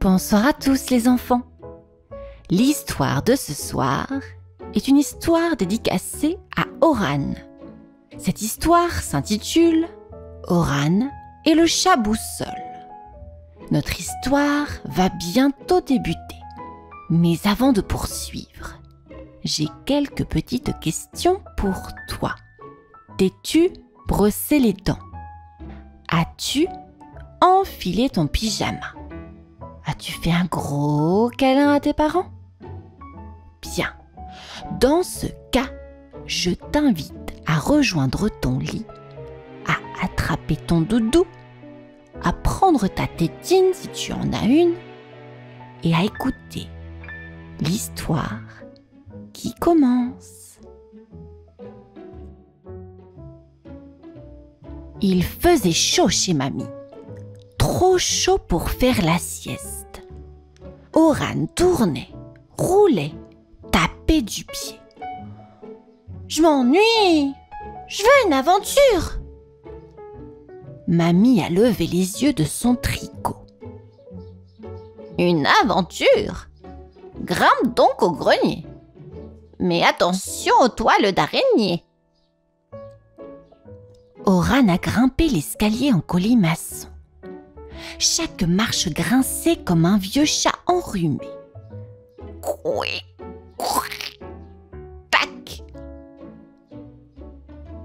Bonsoir à tous les enfants. L'histoire de ce soir est une histoire dédicacée à Oran. Cette histoire s'intitule Oran et le chat boussole. Notre histoire va bientôt débuter. Mais avant de poursuivre, j'ai quelques petites questions pour toi. T'es-tu brossé les dents? As-tu enfilé ton pyjama? As-tu fait un gros câlin à tes parents? Bien. Dans ce cas, je t'invite à rejoindre ton lit, à attraper ton doudou, à prendre ta tétine si tu en as une, et à écouter l'histoire qui commence. Il faisait chaud chez mamie. Trop chaud pour faire la sieste. Oran tournait, roulait, tapait du pied. Je m'ennuie. Je veux une aventure. Mamie a levé les yeux de son tricot. Une aventure? Grimpe donc au grenier. Mais attention aux toiles d'araignée. Oran a grimpé l'escalier en colimaçon. Chaque marche grinçait comme un vieux chat enrhumé. Coué, coué, tac.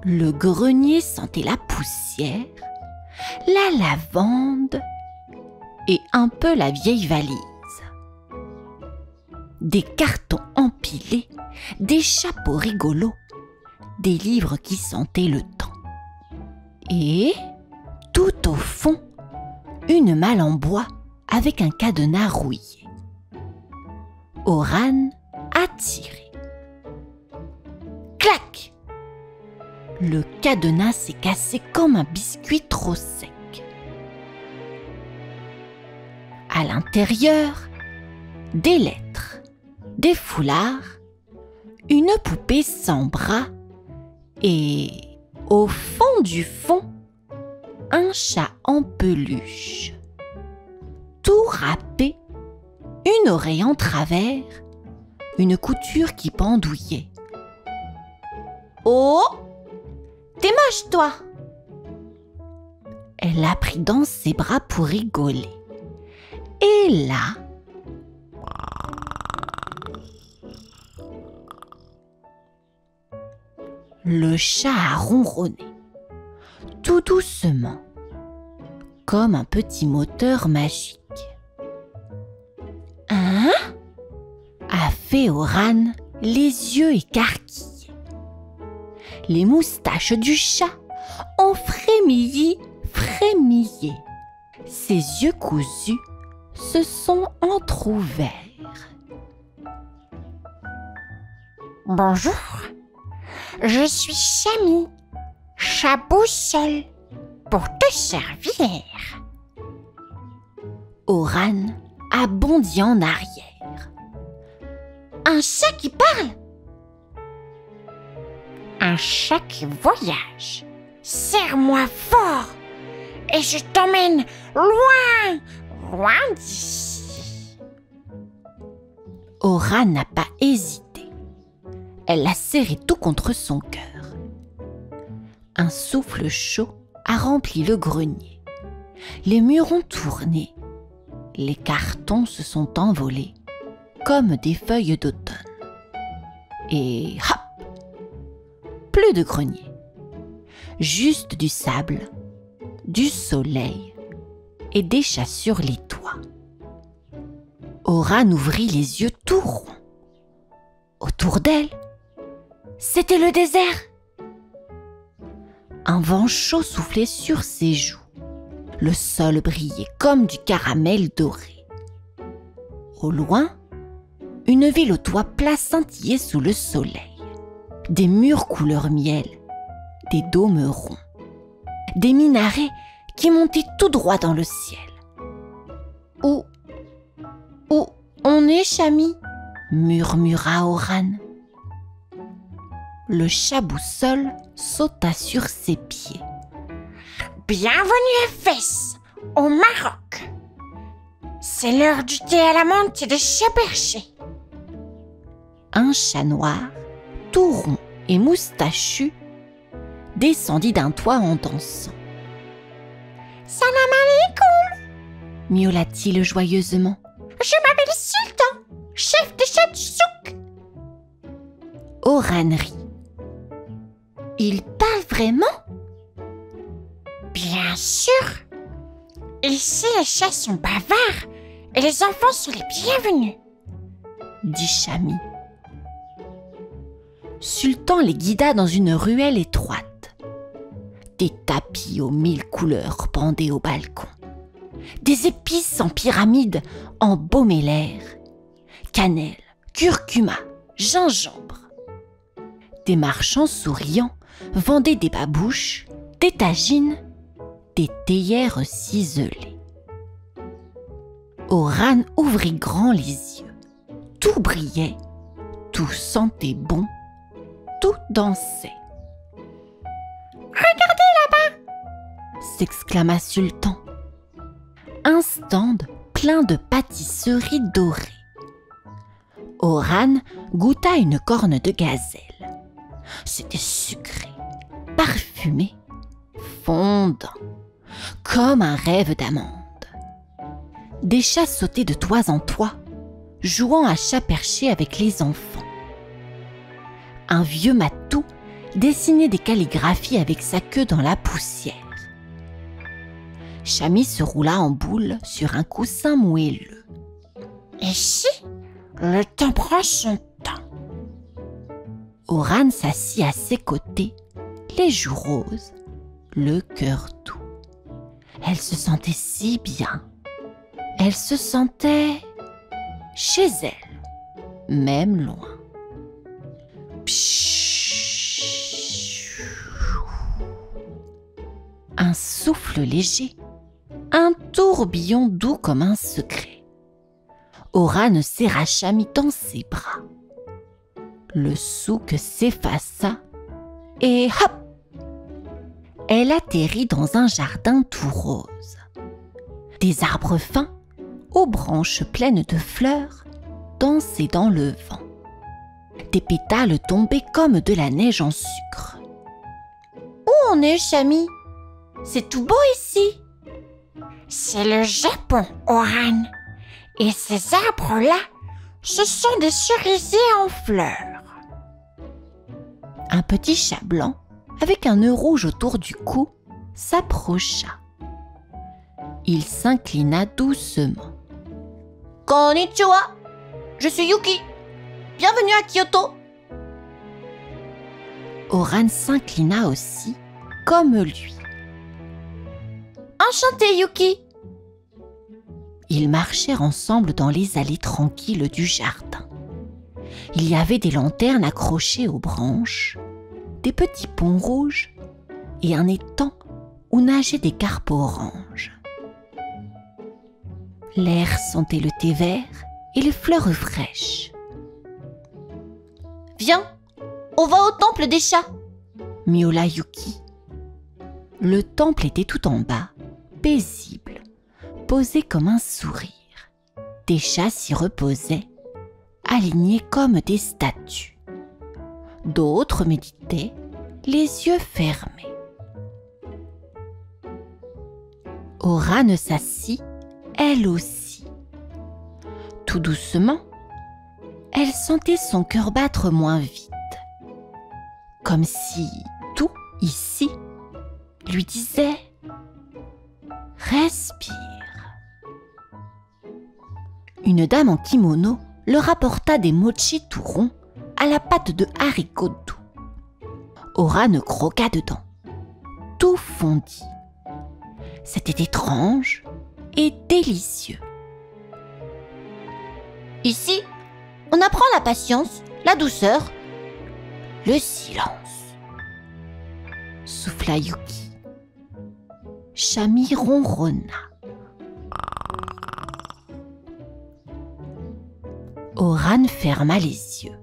Le grenier sentait la poussière, la lavande et un peu la vieille valise. Des cartons empilés, des chapeaux rigolos, des livres qui sentaient le temps. Et, tout au fond, une malle en bois avec un cadenas rouillé. Oran a tiré. Clac! Le cadenas s'est cassé comme un biscuit trop sec. À l'intérieur, des lettres, des foulards, une poupée sans bras et, au fond du fond, un chat en peluche. Tout râpé, une oreille en travers, une couture qui pendouillait. Oh! T'es moche, toi! Elle l'a pris dans ses bras pour rigoler. Et là, le chat a ronronné, tout doucement, comme un petit moteur magique. Hein? A fait Oran, les yeux écarquillés. Les moustaches du chat ont frémilli. Ses yeux cousus se sont entr'ouverts. Bonjour, je suis Chami, chat boussole, pour te servir. Oran a bondi en arrière. Un chat qui parle? Un chat qui voyage. Serre-moi fort et je t'emmène loin, loin d'ici. Oran n'a pas hésité. Elle l'a serré tout contre son cœur. Un souffle chaud a rempli le grenier. Les murs ont tourné. Les cartons se sont envolés comme des feuilles d'automne. Et hop! Plus de grenier. Juste du sable, du soleil et des chats sur les toits. Oran ouvrit les yeux tout ronds. Autour d'elle, c'était le désert. Un vent chaud soufflait sur ses joues. Le sol brillait comme du caramel doré. Au loin, une ville aux toits plats scintillait sous le soleil. Des murs couleur miel, des dômes ronds, des minarets qui montaient tout droit dans le ciel. Où on est, Chami? Murmura Oran. Le chat boussole sauta sur ses pieds. Bienvenue à Fès, au Maroc. C'est l'heure du thé à la menthe et des chats perchés. Un chat noir, tout rond et moustachu, descendit d'un toit en dansant. Salam alaikum. Miaula-t-il joyeusement. Je m'appelle Sultan, chef des chats du souk. Oran rit. Il parle vraiment? Bien sûr. Ici, les chats sont bavards et les enfants sont les bienvenus, dit Chami. Sultan les guida dans une ruelle étroite. Des tapis aux 1000 couleurs pendaient au balcon. Des épices en pyramide embaumaient l'air. Cannelle, curcuma, gingembre. Des marchands souriants vendaient des babouches, des tagines, des théières ciselées. Oran ouvrit grand les yeux. Tout brillait, tout sentait bon, tout dansait. « Regardez là-bas !» s'exclama Sultan. Un stand plein de pâtisseries dorées. Oran goûta une corne de gazelle. C'était sucré, parfumé, fondant, comme un rêve d'amande. Des chats sautaient de toit en toit, jouant à chat perché avec les enfants. Un vieux matou dessinait des calligraphies avec sa queue dans la poussière. Chami se roula en boule sur un coussin moelleux. Ici, le temps prend son temps. Oran s'assit à ses côtés, les joues roses, le cœur doux. Elle se sentait si bien. Elle se sentait chez elle, même loin. Un souffle léger, un tourbillon doux comme un secret. Oran serra Chami dans ses bras. Le souk s'effaça et hop! Elle atterrit dans un jardin tout rose. Des arbres fins, aux branches pleines de fleurs, dansaient dans le vent. Des pétales tombaient comme de la neige en sucre. Où on est, Chami? C'est tout beau ici. C'est le Japon, Oran. Et ces arbres-là, ce sont des cerisiers en fleurs. Un petit chat blanc, avec un nœud rouge autour du cou, s'approcha. Il s'inclina doucement. Konnichiwa, je suis Yuki. Bienvenue à Kyoto. Oran s'inclina aussi, comme lui. Enchanté, Yuki. Ils marchèrent ensemble dans les allées tranquilles du jardin. Il y avait des lanternes accrochées aux branches, des petits ponts rouges et un étang où nageaient des carpes oranges. L'air sentait le thé vert et les fleurs fraîches. « Viens, on va au temple des chats !» miaula Yuki. Le temple était tout en bas, paisible, posé comme un sourire. Des chats s'y reposaient, alignés comme des statues. D'autres méditaient, les yeux fermés. Oran s'assit, elle aussi. Tout doucement, elle sentait son cœur battre moins vite, comme si tout ici lui disait « Respire ». Une dame en kimono leur apporta des mochis tout ronds à la pâte de haricots doux. Oran croqua dedans. Tout fondit. C'était étrange et délicieux. Ici, on apprend la patience, la douceur, le silence. Souffla Yuki. Chami ronronna. Oran ferma les yeux.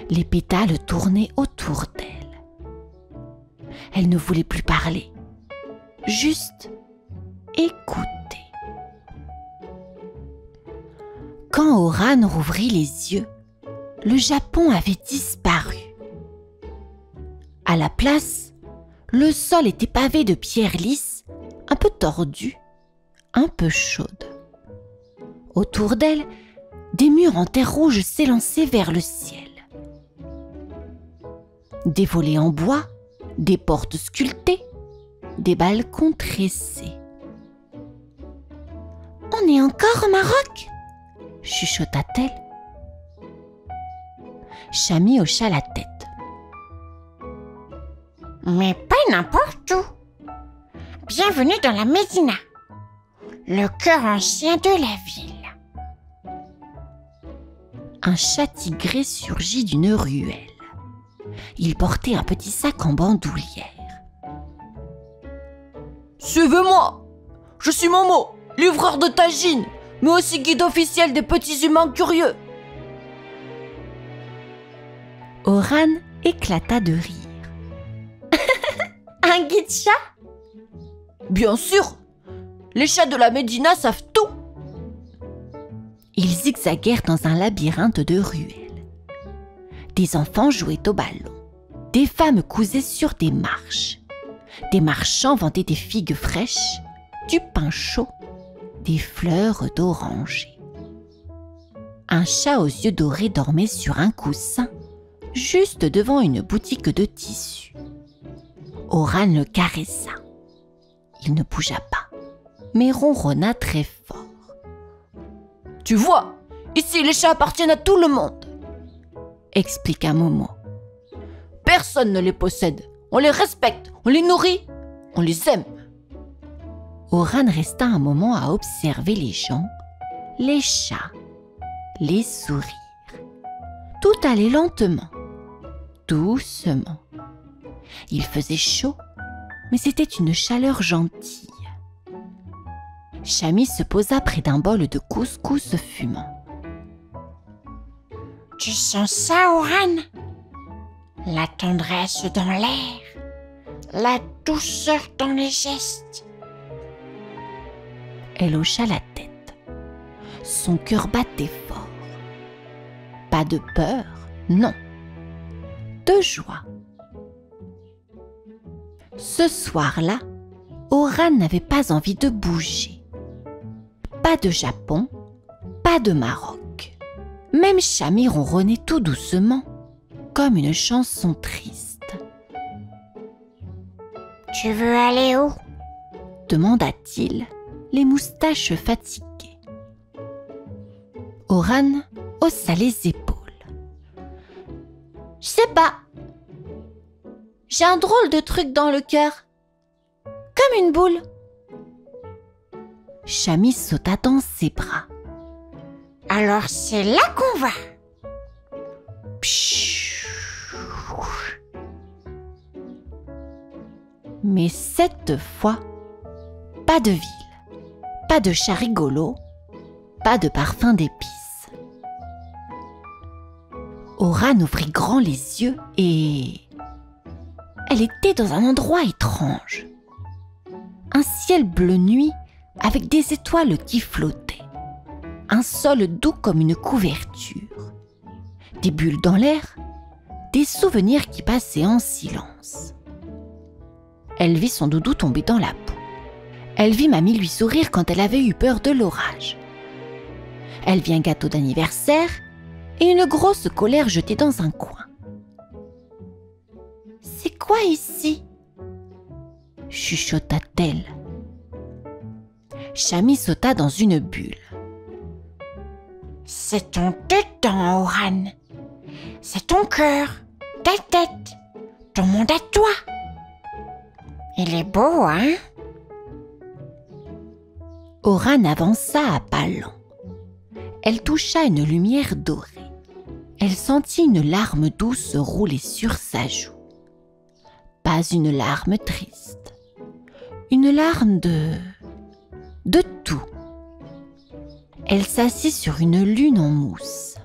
Les pétales tournaient autour d'elle. Elle ne voulait plus parler, juste écouter. Quand Oran rouvrit les yeux, le Japon avait disparu. À la place, le sol était pavé de pierres lisses, un peu tordues, un peu chaudes. Autour d'elle, des murs en terre rouge s'élançaient vers le ciel. Des volets en bois, des portes sculptées, des balcons tressés. « On est encore au Maroc ?» chuchota-t-elle. Chami hocha la tête. « Mais pas n'importe où. Bienvenue dans la Médina, le cœur ancien de la ville. » Un chat tigré surgit d'une ruelle. Il portait un petit sac en bandoulière. « Suivez-moi! Je suis Momo, livreur de tagines, mais aussi guide officiel des petits humains curieux. » Oran éclata de rire. Un guide chat? Bien sûr! Les chats de la Médina savent tout! Ils zigzaguèrent dans un labyrinthe de ruelles. Des enfants jouaient au ballon. Des femmes cousaient sur des marches. Des marchands vendaient des figues fraîches, du pain chaud, des fleurs d'oranger. Un chat aux yeux dorés dormait sur un coussin, juste devant une boutique de tissus. Oran le caressa. Il ne bougea pas, mais ronronna très fort. « Tu vois, ici les chats appartiennent à tout le monde, » expliqua Momo. « Personne ne les possède. On les respecte, on les nourrit, on les aime. » Oran resta un moment à observer les gens, les chats, les sourires. Tout allait lentement, doucement. Il faisait chaud, mais c'était une chaleur gentille. Chami se posa près d'un bol de couscous fumant. « Tu sens ça, Oran? La tendresse dans l'air, la douceur dans les gestes. » Elle hocha la tête. Son cœur battait fort. Pas de peur, non. De joie. Ce soir-là, Oran n'avait pas envie de bouger. Pas de Japon, pas de Maroc. Même Chami ronronnait tout doucement, comme une chanson triste. « Tu veux aller où? » demanda-t-il, les moustaches fatiguées. Oran haussa les épaules. « Je sais pas. J'ai un drôle de truc dans le cœur. Comme une boule. » Chami sauta dans ses bras. « Alors c'est là qu'on va. » Mais cette fois, pas de ville, pas de chat rigolo, pas de parfum d'épices. Oran ouvrit grand les yeux et... elle était dans un endroit étrange. Un ciel bleu nuit avec des étoiles qui flottaient. Un sol doux comme une couverture. Des bulles dans l'air, des souvenirs qui passaient en silence. Elle vit son doudou tomber dans la boue. Elle vit mamie lui sourire quand elle avait eu peur de l'orage. Elle vit un gâteau d'anniversaire et une grosse colère jetée dans un coin. « C'est quoi ici ?» chuchota-t-elle. Chami sauta dans une bulle. « C'est ton dedans, Oran. C'est ton cœur, ta tête, ton monde à toi. Il est beau, hein? » Oran avança à pas lents. Elle toucha une lumière dorée. Elle sentit une larme douce rouler sur sa joue. Pas une larme triste. Une larme de tout. Elle s'assit sur une lune en mousse.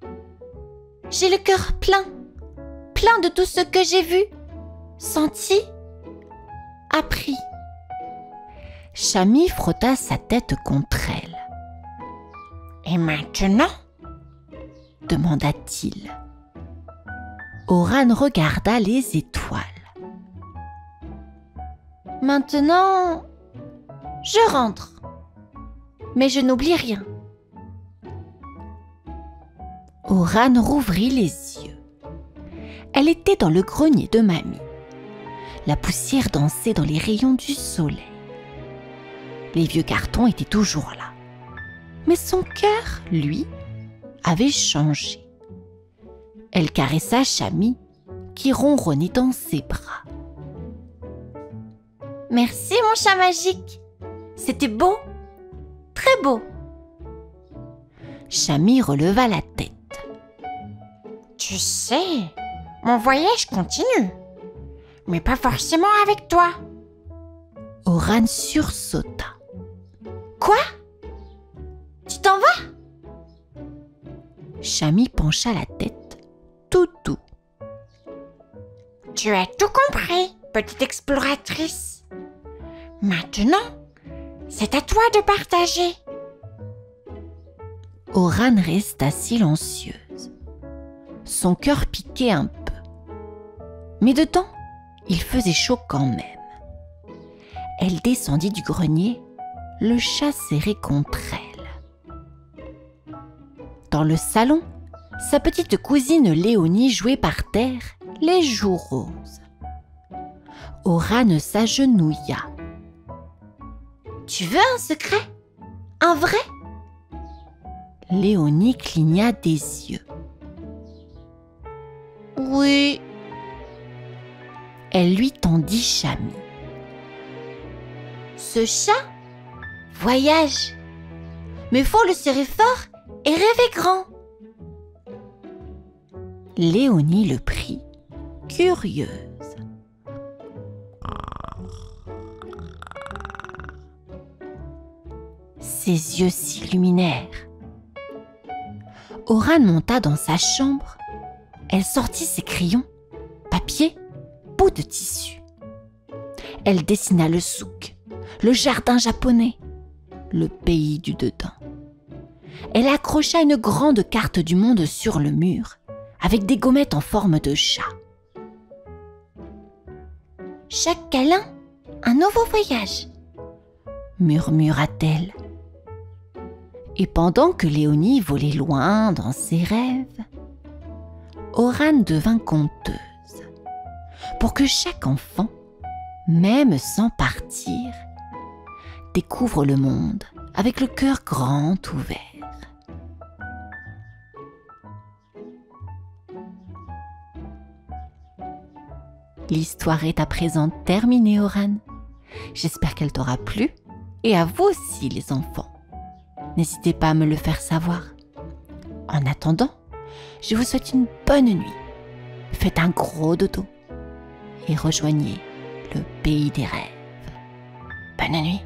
« J'ai le cœur plein, plein de tout ce que j'ai vu, senti, appris. » Chami frotta sa tête contre elle. Et maintenant? demanda-t-il. Oran regarda les étoiles. Maintenant, je rentre. Mais je n'oublie rien. Oran rouvrit les yeux. Elle était dans le grenier de mamie. La poussière dansait dans les rayons du soleil. Les vieux cartons étaient toujours là. Mais son cœur, lui, avait changé. Elle caressa Chami, qui ronronnait dans ses bras. Merci, mon chat magique. C'était beau, très beau. Chami releva la tête. Tu sais, mon voyage continue, mais pas forcément avec toi. Oran sursauta. Quoi? Tu t'en vas? Chami pencha la tête, tout doux. Tu as tout compris, petite exploratrice. Maintenant, c'est à toi de partager. Oran resta silencieuse. Son cœur piquait un peu. Mais dedans, il faisait chaud quand même. Elle descendit du grenier, le chat serré contre elle. Dans le salon, sa petite cousine Léonie jouait par terre, les joues roses. Oran s'agenouilla. « Tu veux un secret? Un vrai ?» Léonie cligna des yeux. « Oui. » Elle lui tendit Chami. « Ce chat voyage, mais faut le serrer fort et rêver grand. » Léonie le prit, curieuse. Ses yeux s'illuminèrent. Oran monta dans sa chambre. Elle sortit ses crayons, papier, bout de tissu. Elle dessina le souk, le jardin japonais, le pays du dedans. Elle accrocha une grande carte du monde sur le mur, avec des gommettes en forme de chat. Chaque câlin, un nouveau voyage, murmura-t-elle. Et pendant que Léonie volait loin dans ses rêves, Oran devint conteuse, pour que chaque enfant, même sans partir, découvre le monde avec le cœur grand ouvert. L'histoire est à présent terminée, Oran. J'espère qu'elle t'aura plu, et à vous aussi, les enfants. N'hésitez pas à me le faire savoir. En attendant, je vous souhaite une bonne nuit. Faites un gros dodo et rejoignez le pays des rêves. Bonne nuit.